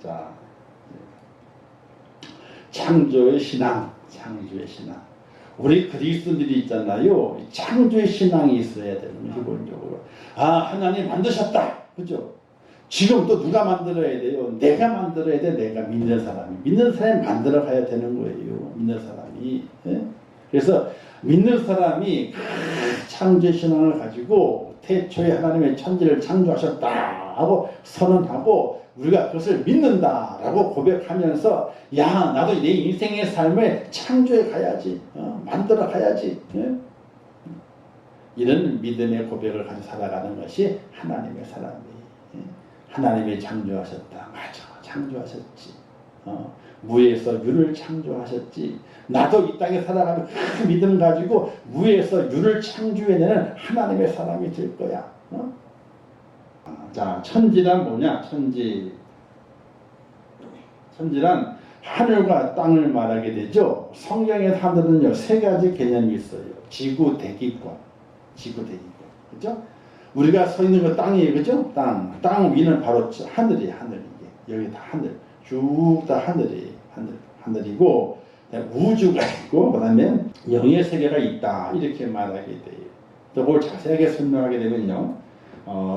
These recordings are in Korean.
자, 창조의 신앙, 창조의 신앙. 우리 그리스도인들이 있잖아요. 창조의 신앙이 있어야 되는 기본적으로. 아, 하나님 만드셨다. 그죠? 지금 또 누가 만들어야 돼요? 내가 만들어야 돼. 내가 믿는 사람이. 믿는 사람이 만들어 가야 되는 거예요. 믿는 사람이. 예? 그래서 믿는 사람이 창조의 신앙을 가지고 태초에 하나님의 천지를 창조하셨다 하고 선언하고 우리가 그것을 믿는다라고 고백하면서 야, 나도 내 인생의 삶을 창조해 가야지. 만들어 가야지. 예? 이런 믿음의 고백을 가지고 살아가는 것이 하나님의 사람이에요. 하나님이 창조하셨다. 맞아, 창조하셨지. 무에서 유를 창조하셨지. 나도 이 땅에 살아가면 그 믿음 가지고 무에서 유를 창조해내는 하나님의 사람이 될 거야. 자, 천지란 뭐냐? 천지란 하늘과 땅을 말하게 되죠. 성경의 사람들은요, 세 가지 개념이 있어요. 지구, 대기권. 그죠? 우리가 서 있는 거 땅이에요. 그죠? 땅 위는 바로 하늘이에요. 하늘. 여기 다 하늘. 쭉 다 하늘이고, 우주가 있고, 그 다음에 영의 세계가 있다. 이렇게 말하게 돼요. 또 그걸 자세하게 설명하게 되면요.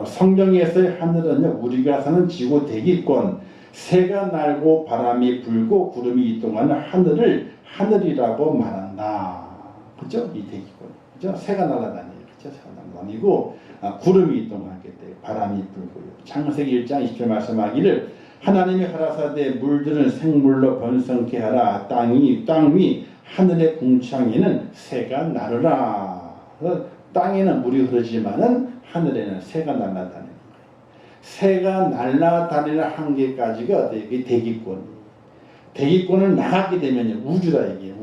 성경에서의 하늘은요, 우리가 사는 지구 대기권, 새가 날고 바람이 불고 구름이 이동하는 하늘을 하늘이라고 말한다. 그죠? 이 대기권. 그죠? 새가 날아다니고, 그죠? 새가 날아다니고, 구름이 이동하게 돼요. 바람이 불고요. 창세기 1장 20절 말씀하기를 하나님이 가라사대 물들은 생물로 번성케 하라. 땅 위 하늘의 궁창에는 새가 나르라. 땅에는 물이 흐르지만은 하늘에는 새가 날아다니는 거예요. 새가 날아다니는 한계까지가 어때요? 대기권이에요. 대기권을 나가게 되면요, 우주라 얘기해요.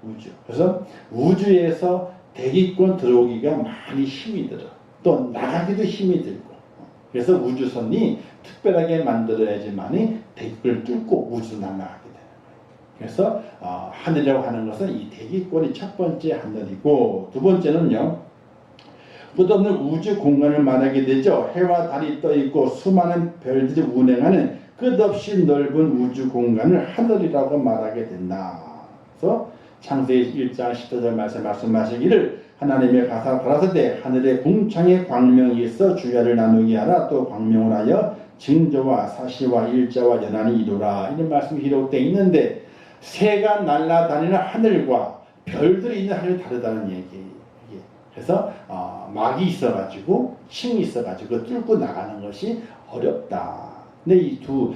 우주. 그래서 우주에서 대기권 들어오기가 많이 힘이 들어. 또 나가기도 힘이 들고. 그래서 우주선이 특별하게 만들어야지만이 대기권을 뚫고 우주로 날아가게 되는 거예요. 그래서 하늘이라고 하는 것은 이 대기권이 첫 번째 하늘이고, 두 번째는요, 끝없는 우주 공간을 말하게 되죠. 해와 달이 떠 있고 수많은 별들이 운행하는 끝없이 넓은 우주 공간을 하늘이라고 말하게 된다. 그래서 창세기 1장 14절 말씀하시기를 하나님의 가라사대 하늘의 궁창에 광명이 있어 주야를 나누게 하라. 또 광명을 하여 징조와 사시와 일자와 연한이 이루라. 이런 말씀이 기록되어 있는데, 새가 날아다니는 하늘과 별들이 있는 하늘이 다르다는 얘기예요. 그래서 막이 있어가지고 힘이 있어가지고 뚫고 나가는 것이 어렵다. 근데 이 두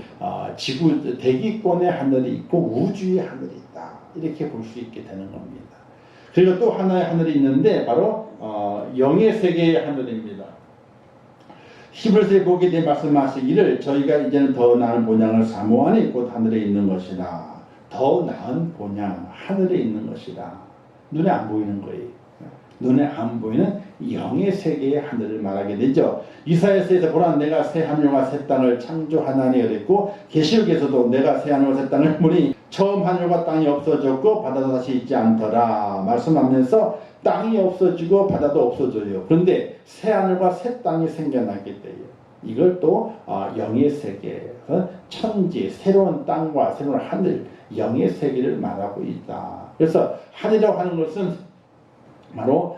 지구 대기권의 하늘이 있고 우주의 하늘이 있다. 이렇게 볼 수 있게 되는 겁니다. 그리고 또 하나의 하늘이 있는데 바로 영의 세계의 하늘입니다. 히브리서에 보게 된 말씀하시기를 저희가 이제는 더 나은 본향을 사모하니 곧 하늘에 있는 것이라. 더 나은 본향, 하늘에 있는 것이라. 눈에 안 보이는 거예요. 눈에 안 보이는 영의 세계의 하늘을 말하게 되죠. 이사야서에서 보라 내가 새 하늘과 새 땅을 창조하나니 그랬고, 계시록에서도 내가 새 하늘과 새 땅을 보니 처음 하늘과 땅이 없어졌고 바다도 다시 있지 않더라 말씀하면서 땅이 없어지고 바다도 없어져요. 그런데 새 하늘과 새 땅이 생겨나게 돼요. 이걸 또 영의 세계에서 천지, 새로운 땅과 새로운 하늘, 영의 세계를 말하고 있다. 그래서 하늘이라고 하는 것은 바로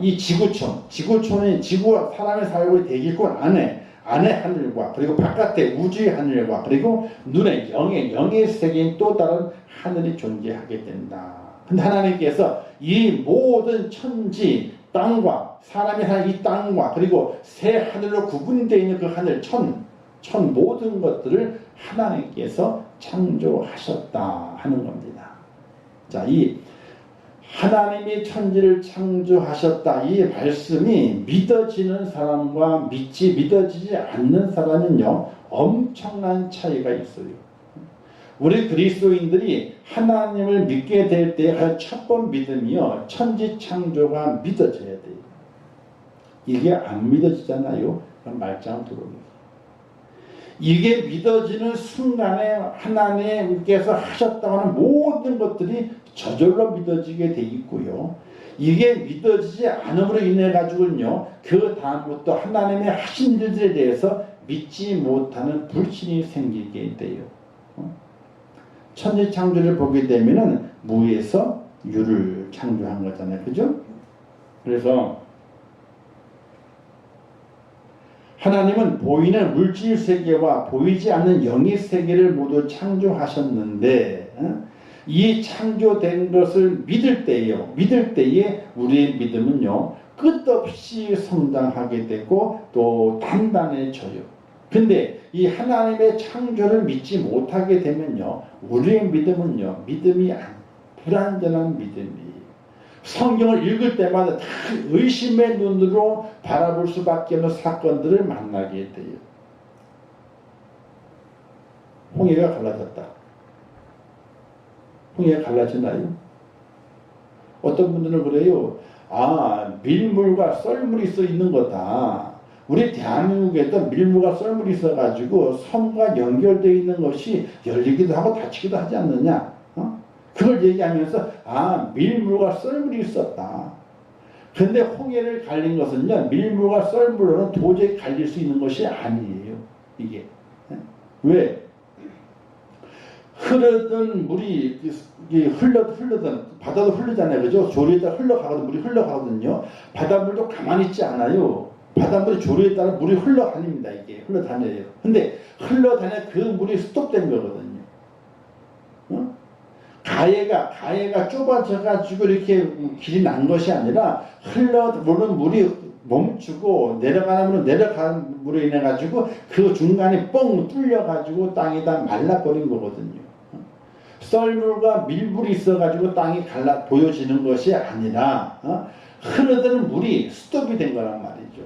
이 지구촌의 지구와 사람이 살고 있는 대기권 안에 하늘과 그리고 바깥에 우주의 하늘과 그리고 눈에 영의 세계인 또 다른 하늘이 존재하게 된다. 근데 하나님께서 이 모든 천지 땅과 사람이 사는 이 땅과 그리고 새 하늘로 구분되어 있는 그 하늘 천 모든 것들을 하나님께서 창조하셨다 하는 겁니다. 자, 이 하나님이 천지를 창조하셨다 이 말씀이 믿어지는 사람과 믿어지지 않는 사람은요 엄청난 차이가 있어요. 우리 그리스도인들이 하나님을 믿게 될 때 첫 번 믿음이요 천지 창조가 믿어져야 돼요. 이게 안 믿어지잖아요. 그럼 말짱 들어옵니다. 이게 믿어지는 순간에 하나님께서 하셨다고 하는 모든 것들이 저절로 믿어지게 돼 있고요. 이게 믿어지지 않음으로 인해 가지고는요, 그 다음부터 하나님의 하신 일들에 대해서 믿지 못하는 불신이 생기게 돼요. 천지창조를 보게 되면은 무에서 유를 창조한 거잖아요. 그죠? 그래서 하나님은 보이는 물질 세계와 보이지 않는 영의 세계를 모두 창조하셨는데 이 창조된 것을 믿을 때에 우리의 믿음은요 끝없이 성장하게 되고 또 단단해져요. 근데 이 하나님의 창조를 믿지 못하게 되면요 우리의 믿음은요 불완전한 믿음이에요. 성경을 읽을 때마다 다 의심의 눈으로 바라볼 수밖에 없는 사건들을 만나게 돼요. 홍해가 갈라졌다. 홍해가 갈라지나요? 어떤 분들은 그래요. 밀물과 썰물이 써 있는 거다. 우리 대한민국에도 밀물과 썰물이 있어가지고 섬과 연결되어 있는 것이 열리기도 하고 닫히기도 하지 않느냐. 그걸 얘기하면서 밀물과 썰물이 있었다. 그런데 홍해를 갈린 것은요 밀물과 썰물로는 도저히 갈릴 수 있는 것이 아니에요. 이게 왜? 흐르던 물이 흘러든 바다도 흐르잖아요. 그죠? 조류에 따라 흘러가거든 물이 흘러가거든요. 바닷물도 가만히 있지 않아요. 바닷물이 조류에 따라 물이 흘러다닙니다. 이게 흘러다녀요. 근데 흘러다녀 그 물이 스톱된 거거든요. 가해가 좁아져가지고 이렇게 길이 난 것이 아니라 흘러오는 물이 멈추고 내려가는 물은 내려가는 물로 인해 가지고 그 중간에 뻥 뚫려가지고 땅이 다 말라버린 거거든요. 썰물과 밀물이 있어가지고 땅이 보여지는 것이 아니라 흐르던 물이 스톱이 된 거란 말이죠.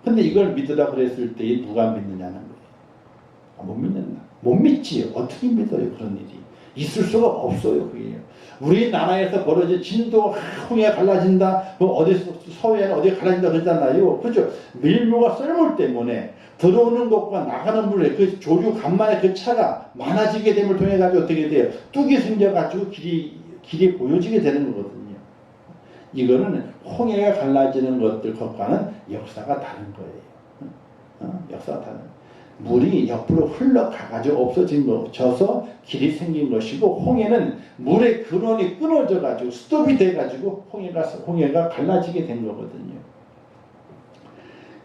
근데 이걸 믿으라 그랬을 때 누가 믿느냐는 거예요. 못 믿는다. 못 믿지. 어떻게 믿어요 그런 일이. 있을 수가 없어요. 그게. 우리나라에서 벌어진 진도 홍해가 갈라진다. 서해는 어디가 갈라진다 그러잖아요. 그죠? 밀물과 썰물 때문에 들어오는 것과 나가는 물에 그 조류 간만에 그 차가 많아지게 됨을 통해 가지고 어떻게 돼요? 뚝이 생겨 가지고 길이 보여지게 되는 거거든요. 이거는 홍해가 갈라지는 것과는 역사가 다른 거예요. 역사가 다른 거예요. 물이 옆으로 흘러가가지고 져서 길이 생긴 것이고 홍해는 물의 근원이 끊어져가지고 스톱이 돼가지고 홍해가 갈라지게 된 거거든요.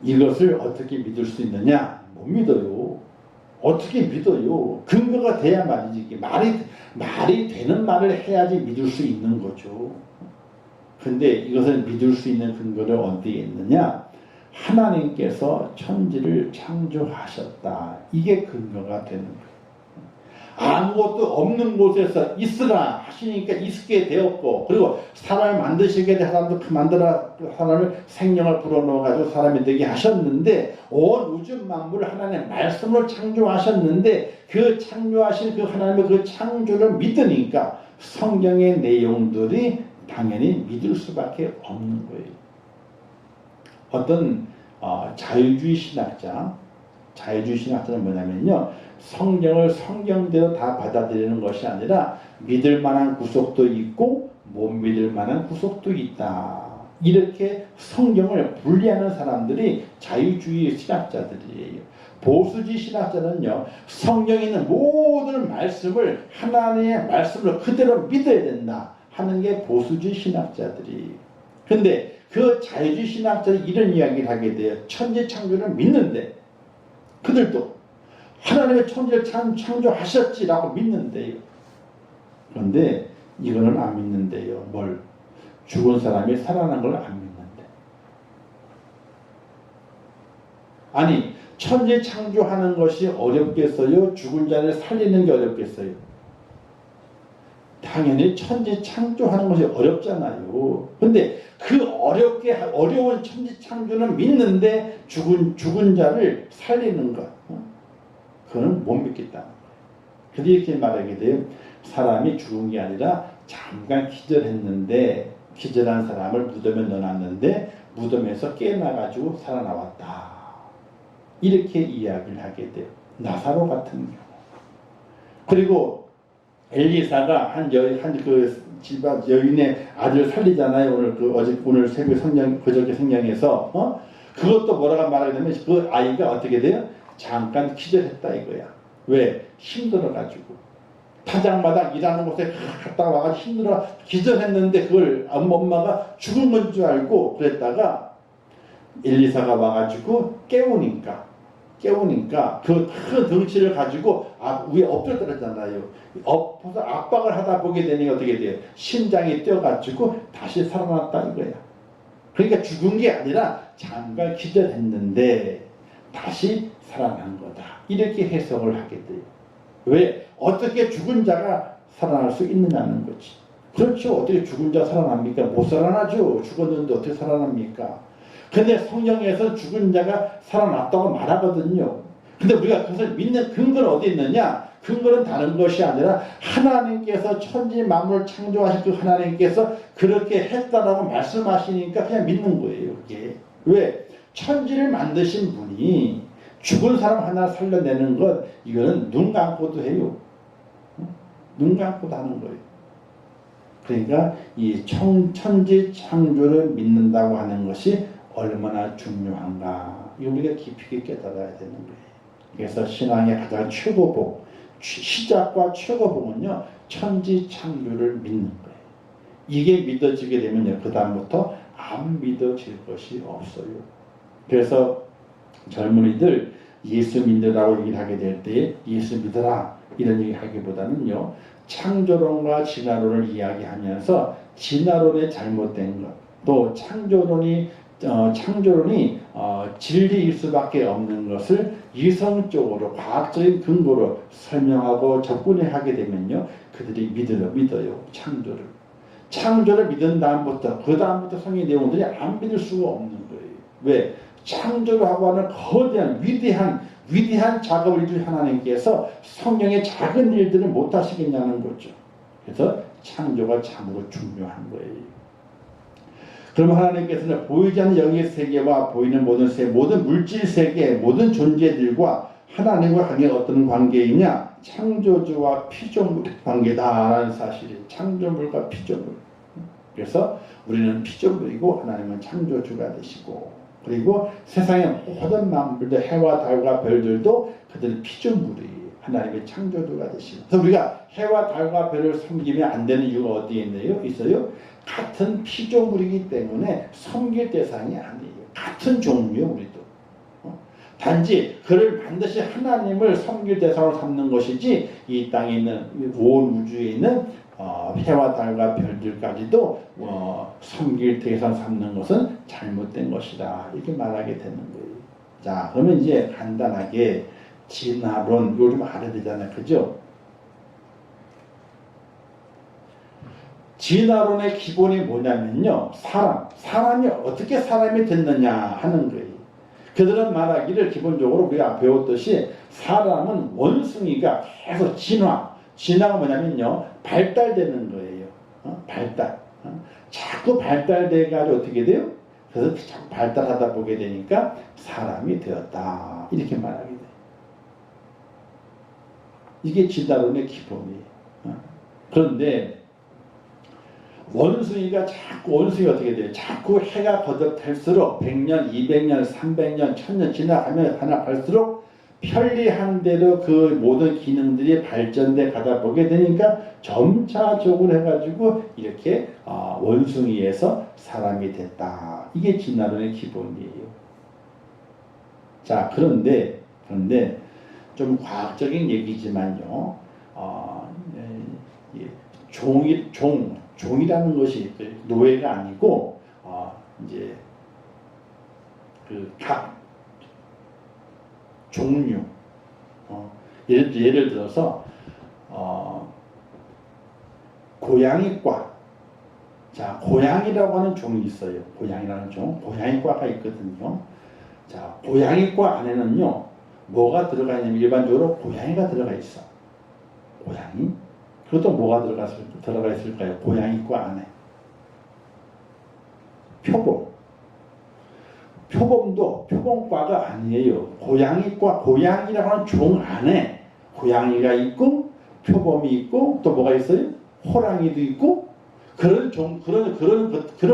이것을 어떻게 믿을 수 있느냐? 못 믿어요. 어떻게 믿어요? 근거가 돼야 말이지. 말이 되는 말을 해야지 믿을 수 있는 거죠. 근데 이것을 믿을 수 있는 근거를 어디에 있느냐? 하나님께서 천지를 창조하셨다. 이게 근거가 되는 거예요. 아무것도 없는 곳에서 있으라 하시니까 있게 되었고, 그리고 사람을 만드시게 된 사람도 사람을 생명을 불어넣어가지고 사람이 되게 하셨는데, 온 우주 만물을 하나님의 말씀으로 창조하셨는데, 그 창조하신 그 하나님의 그 창조를 믿으니까 성경의 내용들이 당연히 믿을 수밖에 없는 거예요. 어떤 자유주의 신학자는 뭐냐면요, 성경을 성경대로 다 받아들이는 것이 아니라 믿을 만한 구속도 있고 못 믿을 만한 구속도 있다. 이렇게 성경을 분리하는 사람들이 자유주의 신학자들이에요. 보수주의 신학자는요, 성경에 있는 모든 말씀을 하나님의 말씀으로 그대로 믿어야 된다 하는 게 보수주의 신학자들이에요. 근데 그 자유주의 신학자들이 이런 이야기를 하게 돼요. 천지 창조를 믿는데, 그들도 하나님의 천지를 창조하셨지라고 믿는데요. 그런데 이거는 안 믿는데요. 죽은 사람이 살아난 걸 안 믿는데. 아니, 천지 창조하는 것이 어렵겠어요? 죽은 자를 살리는 게 어렵겠어요? 당연히 천지 창조하는 것이 어렵잖아요. 근데 그 어려운 천지 창조는 믿는데 죽은 자를 살리는 것, 그거는 못 믿겠다. 그래서 이렇게 말하게 돼요. 사람이 죽은 게 아니라 잠깐 기절했는데, 기절한 사람을 무덤에 넣어놨는데 무덤에서 깨어나가지고 살아나왔다. 이렇게 이야기를 하게 돼요. 나사로 같은 경우. 그리고 엘리사가 집안 여인의 아들을 살리잖아요. 오늘 새벽 그저께 성경에서 그것도 뭐라고 말하게 되면 그 아이가 어떻게 돼요? 잠깐 기절했다 이거야. 왜? 힘들어가지고. 타작마다 일하는 곳에 갔다 와가 힘들어 기절했는데 그걸 엄마가 죽은 건 줄 알고 그랬다가 엘리사가 와가지고 깨우니까 그 큰 덩치를 가지고 위에 엎드려졌잖아요. 엎어서 압박을 하다 보게 되니 어떻게 돼요? 심장이 뛰어가지고 다시 살아났다 이거야. 그러니까 죽은 게 아니라 잠깐 기절했는데 다시 살아난 거다. 이렇게 해석을 하게 돼요. 왜? 어떻게 죽은 자가 살아날 수 있느냐는 거지. 그렇죠. 어떻게 죽은 자 살아납니까? 못 살아나죠. 죽었는데 어떻게 살아납니까? 근데 성경에서 죽은 자가 살아났다고 말하거든요. 근데 우리가 그것을 믿는 근거는 어디 있느냐? 근거는 다른 것이 아니라 하나님께서 천지 만물을 창조하신 그 하나님께서 그렇게 했다라고 말씀하시니까 그냥 믿는 거예요. 그게. 왜? 천지를 만드신 분이 죽은 사람 하나 살려내는 것 이거는 눈 감고도 해요. 눈 감고도 하는 거예요. 그러니까 이 천지 창조를 믿는다고 하는 것이 얼마나 중요한가 이거 우리가 깊이 있게 깨달아야 되는 거예요. 그래서 신앙의 가장 최고복 시작과 최고복은요 천지 창조를 믿는 거예요. 이게 믿어지게 되면요 그 다음부터 안 믿어질 것이 없어요. 그래서 젊은이들 예수 믿으라고 얘기를 하게 될 때 예수 믿어라 이런 얘기 하기보다는요 창조론과 진화론을 이야기하면서 진화론의 잘못된 것 또 창조론이 진리일 수밖에 없는 것을 이성적으로 과학적인 근거로 설명하고 접근하게 되면요 그들이 믿어요 창조를 믿은 다음부터 그 다음부터 성경 내용들이 안 믿을 수가 없는 거예요. 왜? 창조를 하고 하는 거대한 위대한 작업을 이룬 하나님께서 성경의 작은 일들을 못 하시겠냐는 거죠. 그래서 창조가 참으로 중요한 거예요. 그럼 하나님께서는 보이지 않는 영의 세계와 보이는 모든 모든 물질 세계, 모든 존재들과 하나님과 관계가 어떤 관계이냐? 창조주와 피조물의 관계다라는 사실이 창조물과 피조물. 그래서 우리는 피조물이고 하나님은 창조주가 되시고 그리고 세상의 모든 만물들 해와 달과 별들도 그들은 피조물이에요. 하나님의 창조주가 되시고 그래서 우리가 해와 달과 별을 섬기면 안 되는 이유가 어디에 있어요? 같은 피조물이기 때문에 섬길 대상이 아니에요. 같은 종류요 우리도. 단지 그를 반드시 하나님을 섬길 대상으로 삼는 것이지 이 땅에 있는 온 우주에 있는 해와 달과 별들까지도 섬길 대상 삼는 것은 잘못된 것이다. 이렇게 말하게 되는 거예요. 자, 그러면 이제 간단하게 진화론 이걸 좀 알아야 되잖아요. 그죠? 진화론의 기본이 뭐냐면요. 사람이 어떻게 사람이 됐느냐 하는 거예요. 그들은 말하기를 기본적으로 우리가 배웠듯이 사람은 원숭이가 계속 진화가 뭐냐면요. 발달되는 거예요. 발달. 자꾸 발달돼가지고 어떻게 돼요? 그래서 자꾸 발달하다 보게 되니까 사람이 되었다. 이렇게 말하게 돼요. 이게 진화론의 기본이에요. 그런데 원숭이가 어떻게 돼요? 자꾸 해가 거듭할수록 100년, 200년, 300년, 1000년 지나갈수록 편리한 대로 그 모든 기능들이 발전돼 가다 보게 되니까 점차적으로 해가지고 이렇게 원숭이에서 사람이 됐다. 이게 진화론의 기본이에요. 자, 그런데 좀 과학적인 얘기지만요. 종이라는 것이 노예가 아니고 이제 그 각 종류 예를 들어서 고양이과 자 고양이라고 하는 종이 있어요. 고양이라는 고양이과가 있거든요. 자 고양이과 안에는요 뭐가 들어가 있냐면 일반적으로 고양이가 들어가 있어. 고양이 그것도 뭐가 들어가 있을까요? 고양이과 안에. 표범도 표범과가 아니에요. 고양이라고 하는 종 안에 고양이가 있고 표범이 있고 또 뭐가 있어요? 호랑이도 있고 그런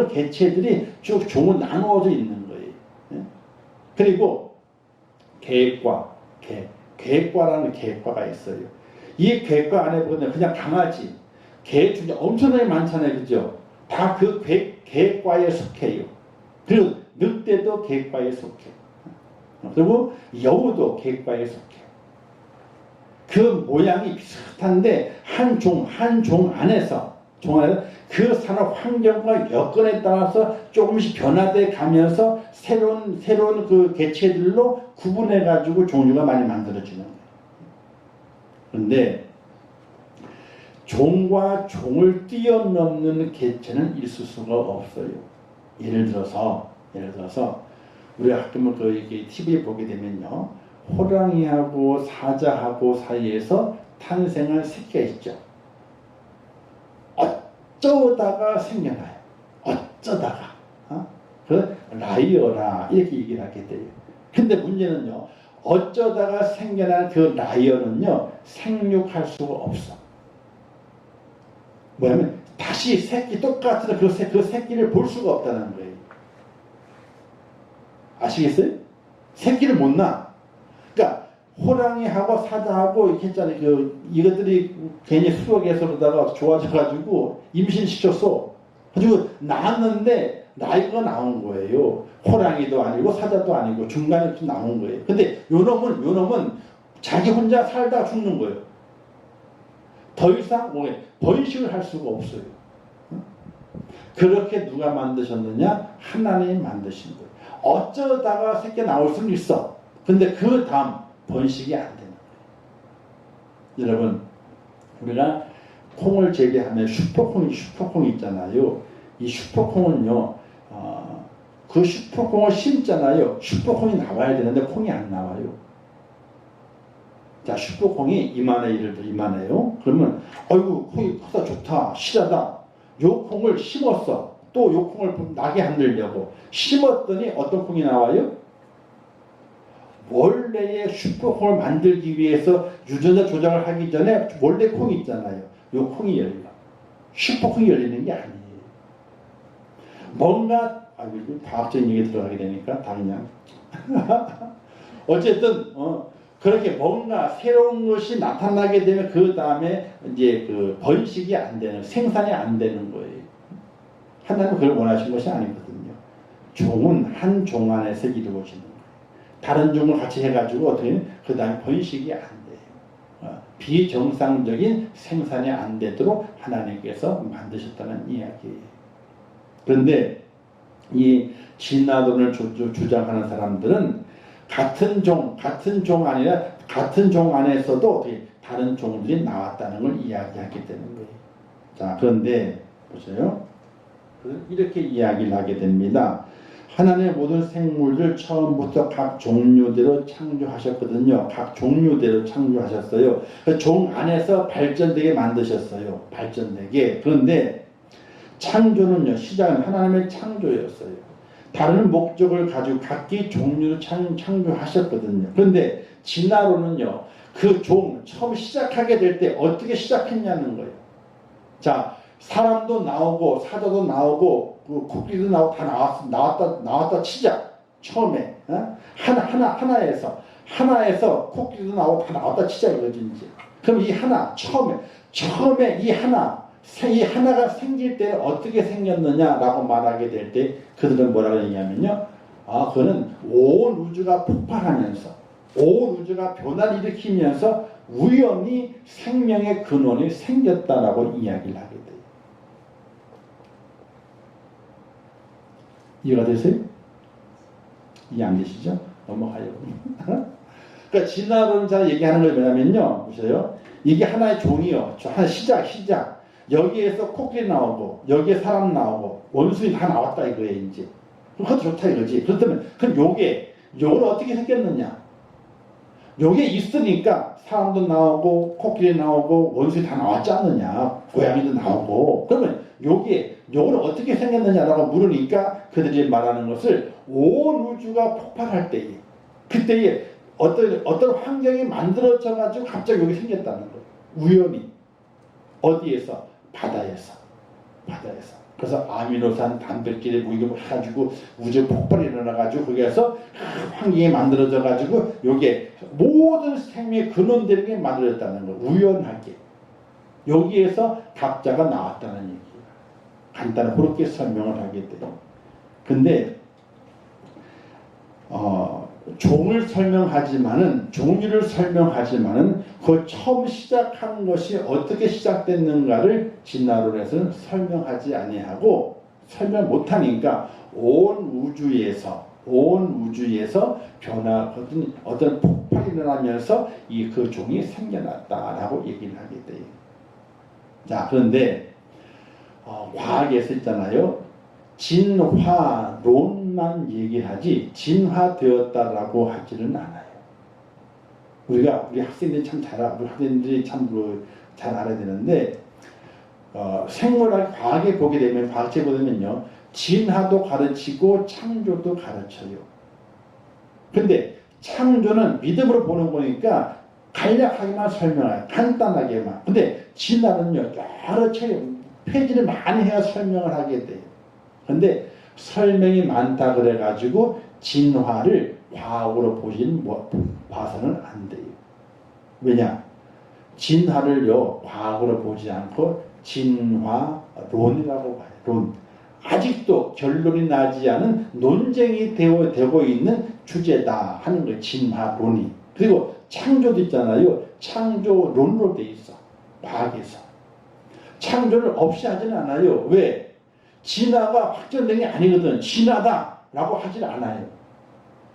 개체들이 쭉 종은 나누어져 있는 거예요. 그리고 개과 객과라는 객과가 있어요. 이 객과 안에 보면 그냥 강아지, 개 중에 엄청나게 많잖아요. 그죠? 다 그 객과에 속해요. 그리고 늑대도 객과에 속해. 그리고 여우도 객과에 속해. 그 모양이 비슷한데 한 종 안에서 그 산업 환경과 여건에 따라서 조금씩 변화돼 가면서 새로운 그 개체들로 구분해 가지고 종류가 많이 만들어지는 거예요. 그런데 종과 종을 뛰어넘는 개체는 있을 수가 없어요. 예를 들어서 우리가 가끔 이게 TV에 보게 되면요, 호랑이하고 사자하고 사이에서 탄생한 새끼가 있죠. 어쩌다가 생겨나요. 어쩌다가. 그 라이어라 이렇게 얘기를 하게 돼요. 근데 문제는요, 어쩌다가 생겨난 그 라이어는요, 생육할 수가 없어. 뭐냐면 다시 새끼 똑같은 그 새끼를 볼 수가 없다는 거예요. 아시겠어요? 새끼를 못 낳아. 그러니까 호랑이하고 사자하고 이렇게 했잖아요. 이것들이 괜히 수역에서 그러다가 좋아져가지고 임신시켰어. 가지고 낳았는데 나이가 나온 거예요. 호랑이도 아니고 사자도 아니고 중간에 나온 거예요. 근데 요 놈은 자기 혼자 살다 죽는 거예요. 더 이상 번식을 할 수가 없어요. 그렇게 누가 만드셨느냐? 하나님이 만드신 거예요. 어쩌다가 새끼 나올 수는 있어. 근데 그 다음 번식이 안 되는 거예요. 여러분, 우리가 콩을 재배하면 슈퍼콩이 있잖아요. 이 슈퍼콩은요, 그 슈퍼콩을 심잖아요. 슈퍼콩이 나와야 되는데 콩이 안 나와요. 자, 슈퍼콩이 이만해요. 그러면 아이고 콩이 크다, 좋다, 실하다. 요 콩을 심었어. 또 요 콩을 나게 만들려고 심었더니 어떤 콩이 나와요? 원래의 슈퍼콩을 만들기 위해서 유전자 조작을 하기 전에 원래 콩이 있잖아요. 요 콩이 열려. 슈퍼콩이 열리는 게 아니에요. 뭔가 과학적인 얘기 들어가게 되니까 다 그냥 어쨌든 그렇게 뭔가 새로운 것이 나타나게 되면 그 다음에 이제 그 번식이 안 되는, 생산이 안 되는 거예요. 하나님은 그걸 원하신 것이 아니거든요. 종은 한 종 안에서 이루어지는 거예요. 다른 종을 같이 해가지고 어떻게 그 다음에 번식이 안 돼요. 비정상적인 생산이 안 되도록 하나님께서 만드셨다는 이야기예요. 그런데 이 진화론을 주장하는 사람들은 같은 종 아니라 같은 종 안에서도 다른 종들이 나왔다는 걸 이야기하게 되는 거예요. 자, 그런데 보세요. 이렇게 이야기를 하게 됩니다. 하나님의 모든 생물들 처음부터 각 종류대로 창조하셨거든요. 각 종류대로 창조하셨어요. 그 종 안에서 발전되게 만드셨어요. 발전되게. 그런데 창조는요, 시작은 하나님의 창조였어요. 다른 목적을 가지고 각기 종류를 창조하셨거든요. 그런데 진화론은요, 그 종 처음 시작하게 될 때 어떻게 시작했냐는 거예요. 자, 사람도 나오고 사자도 나오고 그 코끼리도 나오고 다 나왔다 치자. 처음에 하나에서 코끼리도 나오고 다 나왔다 치자 이거지 이제. 그럼 이 하나 처음에 이 하나가 생길 때는 어떻게 생겼느냐라고 말하게 될 때 그들은 뭐라고 얘기하면요, 그거는 온 우주가 폭발하면서 온 우주가 변화를 일으키면서 우연히 생명의 근원이 생겼다라고 이야기를 하게 돼요. 이해가 되세요? 이해 안 되시죠? 넘어가요. 그러니까 진화론자 얘기하는 걸 뭐냐면요, 보세요. 이게 하나의 종이요. 하나 시작. 여기에서 코끼리 나오고 여기에 사람 나오고 원숭이 다 나왔다 이거예요 이제. 그것도 좋다 이거지. 그렇다면 그럼 요걸 어떻게 생겼느냐? 요게 있으니까 사람도 나오고 코끼리 나오고 원숭이 다 나왔지 않느냐? 고양이도 나오고. 그러면 요걸 어떻게 생겼느냐라고 물으니까 그들이 말하는 것을 온 우주가 폭발할 때에, 그때에 어떤 환경이 만들어져 가지고 갑자기 여기 생겼다는 거예요. 우연히. 어디에서? 바다에서. 그래서 아미노산 단백질의 무기가 해가지고 우주 폭발이 일어나가지고 거기에서 환경이 만들어져 가지고 요게 모든 생명의 근원되는 게 만들어졌다는 거. 우연하게 여기에서 각자가 나왔다는 얘기예요. 간단히 그렇게 설명을 하게 돼요. 근데 종을 설명하지만은 종류를 설명하지만은 그 처음 시작한 것이 어떻게 시작됐는가를 진화론에서는 설명하지 아니하고 설명 못하니까 온 우주에서 변화 어떤 폭발이 일어나면서 그 종이 생겨났다라고 얘기를 하게 돼요. 자, 그런데 과학에서 있잖아요. 진화론만 얘기하지 진화되었다라고 하지는 않아요. 우리 학생들이 우리 학생들이 잘 알아야 되는데 생물학 과학에 보게 되면 과학책에 보면요, 진화도 가르치고 창조도 가르쳐요. 근데 창조는 믿음으로 보는 거니까 간략하게만 설명해요. 간단하게만. 근데 진화는요, 여러 페이지를 많이 해야 설명을 하게 돼요. 근데 설명이 많다 그래가지고 진화를 과학으로 봐서는 안 돼요. 왜냐? 진화를요, 과학으로 보지 않고 진화론이라고 봐요. 론. 아직도 결론이 나지 않은 논쟁이 되고 있는 주제다 하는 거예요. 진화론이. 그리고 창조도 있잖아요. 창조론으로 돼 있어. 과학에서. 창조를 없이 하지는 않아요. 왜? 진화가 확정된 게 아니거든. 진화다라고 하질 않아요.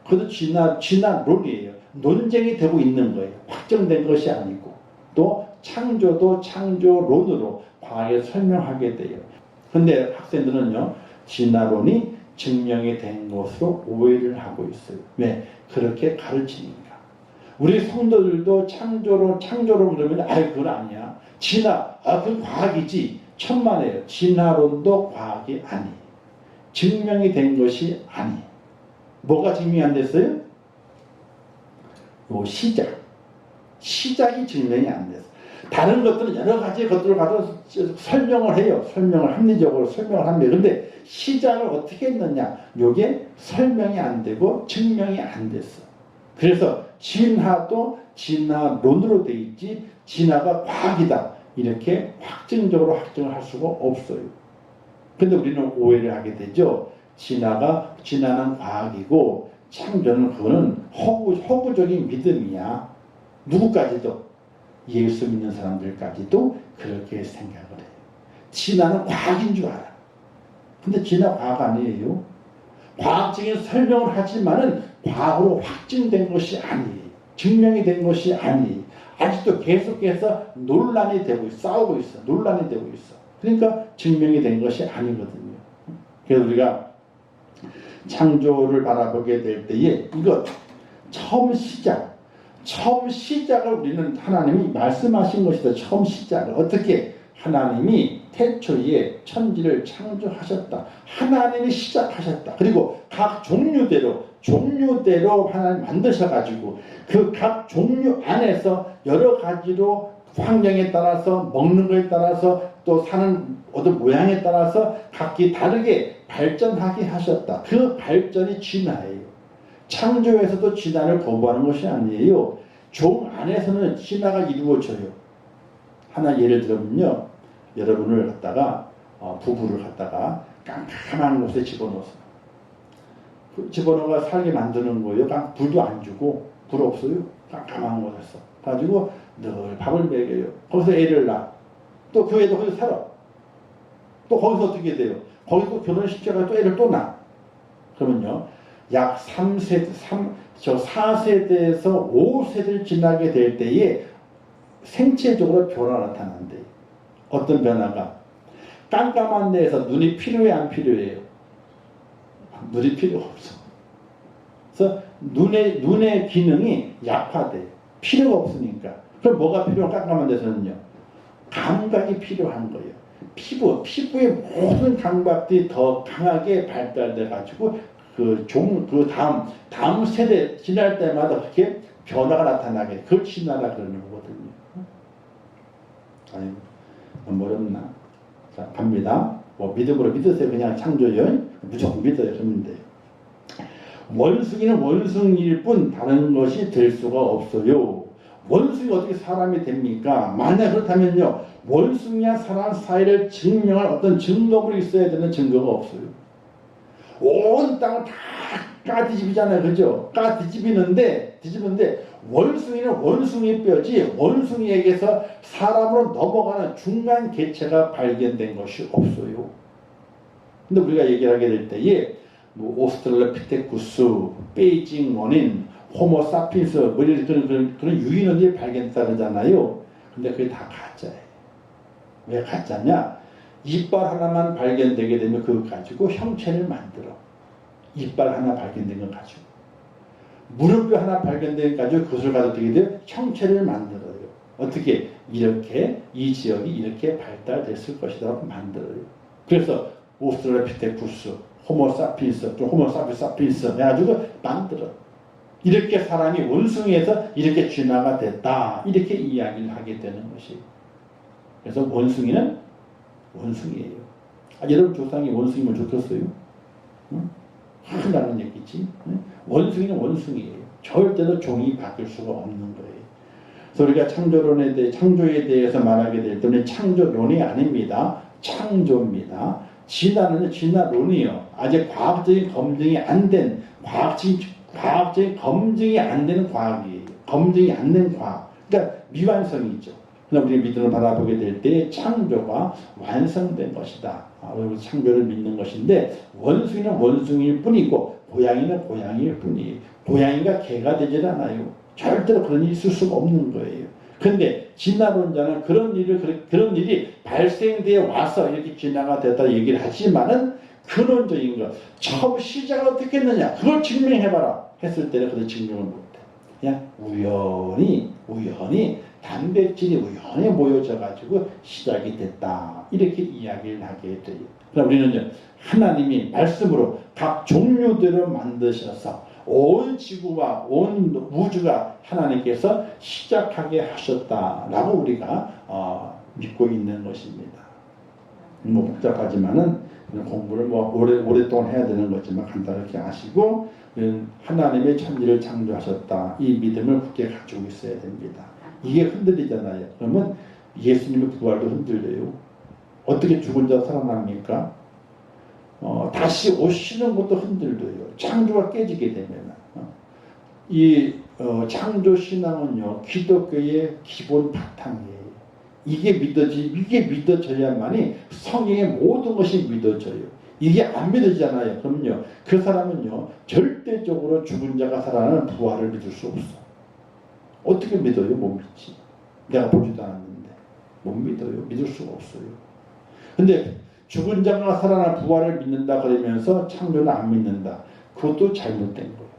그것도 진화론이에요. 논쟁이 되고 있는 거예요. 확정된 것이 아니고. 또 창조도 창조론으로 과학에 설명하게 돼요. 근데 학생들은요, 진화론이 증명이 된 것으로 오해를 하고 있어요. 왜? 그렇게 가르치니까. 우리 성도들도 창조론 그러면 그건 아니야. 그건 과학이지. 천만에요. 진화론도 과학이 아니에요. 증명이 된 것이 아니에요. 뭐가 증명이 안 됐어요? 요 시작이 증명이 안 됐어요. 다른 것들은 여러 가지 것들을 가지고 설명을 해요. 합리적으로 설명을 합니다. 그런데 시작을 어떻게 했느냐? 요게 설명이 안 되고 증명이 안 됐어. 그래서 진화도 진화론으로 돼 있지 진화가 과학이다. 이렇게 확정적으로 확정을 할 수가 없어요. 근데 우리는 오해를 하게 되죠. 진화는 과학이고 창조는 그거는 허구적인 믿음이야. 누구까지도 예수 믿는 사람들까지도 그렇게 생각을 해요. 진화는 과학인 줄 알아. 근데 진화 과학 아니에요. 과학적인 설명을 하지만은 과학으로 확증된 것이 아니에요. 증명이 된 것이 아니에요. 아직도 계속해서 논란이 되고 싸우고 있어. 논란이 되고 있어. 그러니까 증명이 된 것이 아니거든요. 그래서 우리가 창조를 바라보게 될 때에 이것 처음 시작을 우리는 하나님이 말씀하신 것이다. 처음 시작을 어떻게 하나님이 태초에 천지를 창조하셨다. 하나님이 시작하셨다. 그리고 각 종류대로 하나님 만드셔가지고 그 각 종류 안에서 여러 가지로 환경에 따라서 먹는 것에 따라서 또 사는 어떤 모양에 따라서 각기 다르게 발전하게 하셨다. 그 발전이 진화예요. 창조에서도 진화를 거부하는 것이 아니에요. 종 안에서는 진화가 이루어져요. 하나 예를 들면요. 여러분을 갖다가 부부를 갖다가 깜깜한 곳에 집어넣어서 집어넣어가 살게 만드는 거예요. 불도 안 주고 불 없어요. 깜깜한 곳에서 가지고 늘 밥을 먹여요. 거기서 애를 낳아. 또 그 애도 거기서 살아. 또 거기서 어떻게 돼요? 거기서 결혼시켜서 또 애를 또 낳아. 그러면요. 약 4세대에서 5세대를 지나게 될 때에 생체적으로 변화가 나타난대요. 어떤 변화가? 깜깜한 데에서 눈이 필요해 안 필요해요? 눈이 필요 없어. 그래서 눈의 기능이 약화돼요. 필요가 없으니까. 그럼 뭐가 필요한 깜깜한 데서는요? 감각이 필요한 거예요. 피부의 모든 감각들이 더 강하게 발달돼 가지고 다음 세대 지날 때마다 그렇게 변화가 나타나게 그걸 진화라 그러는 거거든요. 아니 너무 어렵나? 자, 갑니다. 뭐 믿음으로 믿으세요. 그냥 창조요. 무조건 믿어요. 그러면 돼요. 원숭이는 원숭이일 뿐 다른 것이 될 수가 없어요. 원숭이가 어떻게 사람이 됩니까? 만약 그렇다면요. 원숭이와 사람 사이를 증명할 어떤 증거물이 있어야 되는 증거가 없어요. 온 땅을 다 까뒤집이잖아요. 그죠? 까뒤집이는데 원숭이는 원숭이 뼈지 원숭이에게서 사람으로 넘어가는 중간 개체가 발견된 것이 없어요. 근데 우리가 얘기를 하게 될 때에 뭐 오스트랄로피테쿠스, 베이징 원인, 호모사피엔스 뭐 이런 그런 유인원들이 발견됐다잖아요. 근데 그게 다 가짜예요. 왜 가짜냐? 이빨 하나만 발견되게 되면 그거 가지고 형체를 만들어. 이빨 하나 발견된 거 가지고. 무릎뼈 하나 발견된 거 가지고 그것을 가지고 되게 돼요. 형체를 만들어요. 어떻게? 이렇게 이 지역이 이렇게 발달됐을 것이라고 만들어요. 그래서 오스트랄로피테쿠스, 호모사피엔스, 또 호모사피엔스 해가지고 만들어. 이렇게 사람이 원숭이에서 이렇게 진화가 됐다. 이렇게 이야기를 하게 되는 것이에요. 그래서 원숭이는 원숭이에요. 여러분 조상이 원숭이면 좋겠어요? 응? 하라는 얘기지. 응? 원숭이는 원숭이에요. 절대로 종이 바뀔 수가 없는 거예요. 그래서 우리가 창조에 대해서 말하게 될 때는 창조론이 아닙니다. 창조입니다. 진화론이요. 아직 과학적인 검증이 안 된 과학적인 검증이 안 되는 과학이에요. 검증이 안 된 과학. 그러니까 미완성이죠. 그러나 우리 믿음을 바라보게 될 때 창조가 완성된 것이다. 그리고 창조를 믿는 것인데 원숭이는 원숭이일 뿐이고 고양이는 고양이일 뿐이에요. 고양이가 개가 되질 않아요. 절대로 그런 일이 있을 수가 없는 거예요. 그런데 진화론자는 그런 일이 발생되어 와서 이렇게 진화가 됐다 얘기를 하지만은 근원적인 것, 처음 시작을 어떻게 했느냐 그걸 증명해봐라 했을 때는 그걸 증명을 못해. 그냥 우연히 단백질이 우연히 모여져 가지고 시작이 됐다 이렇게 이야기를 하게 돼요. 그럼 우리는요 하나님이 말씀으로 각 종류대로 만드셔서 온 지구와 온 우주가 하나님께서 시작하게 하셨다라고 우리가 믿고 있는 것입니다. 뭐 복잡하지만은 공부를 뭐 오랫동안 해야 되는 거지만 간단하게 아시고 하나님의 천지를 창조하셨다 이 믿음을 굳게 가지고 있어야 됩니다. 이게 흔들리잖아요. 그러면 예수님의 부활도 흔들려요. 어떻게 죽은 자 살아납니까? 다시 오시는 것도 흔들려요. 창조가 깨지게 되면 이 창조 신앙은요 기독교의 기본 바탕이에요. 이게 믿어져야만이 성경의 모든 것이 믿어져요. 이게 안 믿어지잖아요. 그럼요 그 사람은요 절대적으로 죽은 자가 살아나는 부활을 믿을 수 없어. 어떻게 믿어요? 못 믿지. 내가 보지도 않았는데 못 믿어요. 믿을 수가 없어요. 근데 죽은 자가 살아나 부활을 믿는다 그러면서 창조는 안 믿는다. 그것도 잘못된 거예요.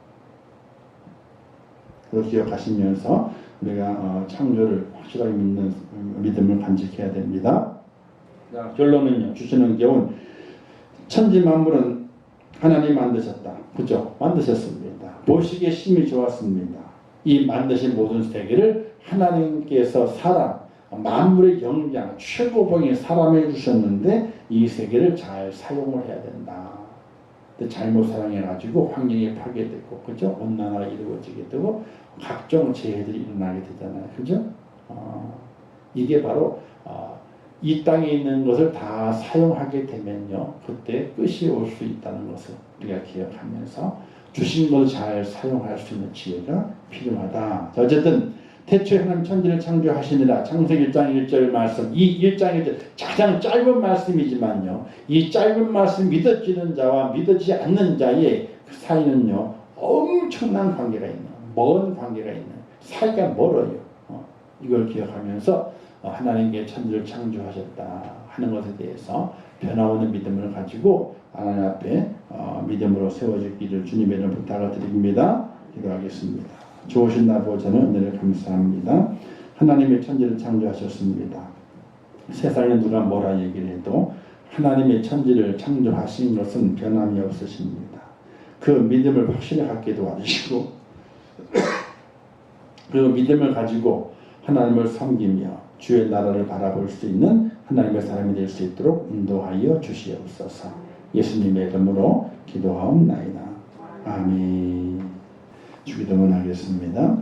그걸 기억하시면서 우리가 창조를 확실하게 믿는 믿음을 간직해야 됩니다. 자, 결론은요. 주시는 교훈. 천지 만물은 하나님 만드셨다. 그죠? 만드셨습니다. 보시기에 심히 좋았습니다. 이 만드신 모든 세계를 하나님께서 만물의 영장, 최고봉의 사람을 주셨는데 이 세계를 잘 사용을 해야 된다. 근데 잘못 사용해가지고 환경이 파괴되고, 그죠? 온난화가 이루어지게 되고, 각종 재해들이 일어나게 되잖아요. 그죠? 이게 바로, 이 땅에 있는 것을 다 사용하게 되면요. 그때 끝이 올 수 있다는 것을 우리가 기억하면서 주신 것을 잘 사용할 수 있는 지혜가 필요하다. 자, 어쨌든, 태초에 하나님 천지를 창조하시니라 창세기 1장 1절 말씀 이 1장 1절 가장 짧은 말씀이지만요 이 짧은 말씀 믿어지는 자와 믿어지지 않는 자의 그 사이는요 엄청난 관계가 있는 먼 관계가 있는 사이가 멀어요. 이걸 기억하면서 하나님께 천지를 창조하셨다 하는 것에 대해서 변화오는 믿음을 가지고 하나님 앞에 믿음으로 세워지기를 주님의 이름으로 부탁을 드립니다. 기도하겠습니다. 좋으신 아버지는 은혜를 감사합니다. 하나님의 천지를 창조하셨습니다. 세상에 누가 뭐라 얘기를 해도 하나님의 천지를 창조하신 것은 변함이 없으십니다. 그 믿음을 확실히 갖게 도와주시고 그 믿음을 가지고 하나님을 섬기며 주의 나라를 바라볼 수 있는 하나님의 사람이 될 수 있도록 인도하여 주시옵소서. 예수님의 이름으로 기도하옵나이다. 아멘. 주기도문 하겠습니다.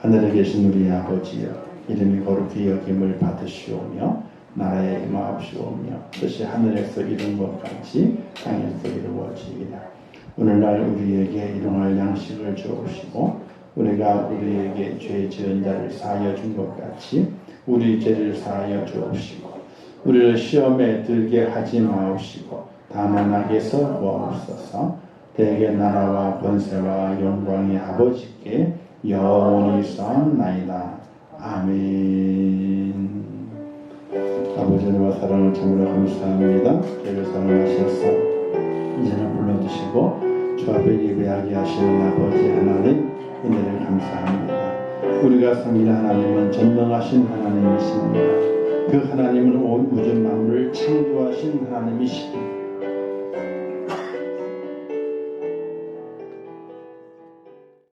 하늘에 계신 우리 아버지여, 이름이 거룩히 여김을 받으시오며 나라에 임하옵시오며 뜻이 하늘에서 이룬 것 같이 땅에서 이루어지이다. 오늘날 우리에게 일용할 양식을 주옵시고 우리가 우리에게 죄 지은 자를 사하여 준 것 같이 우리 죄를 사하여 주옵시고 우리를 시험에 들게 하지 마옵시고 다만 악에서 구하옵소서. 대개 나라와 권세와 영광이 아버지께 영원히 있사옵나이다. 아멘. 아버지와 사랑을 참으로 감사합니다. 저희를 사랑하셔서 이제는 불러주시고 주 앞에 예배하게 하시는 아버지 하나님 은혜를 감사합니다. 우리가 섬기는 하나님은 전능하신 하나님이십니다. 그 하나님은 온 우주 만물을 창조하신 하나님이십니다.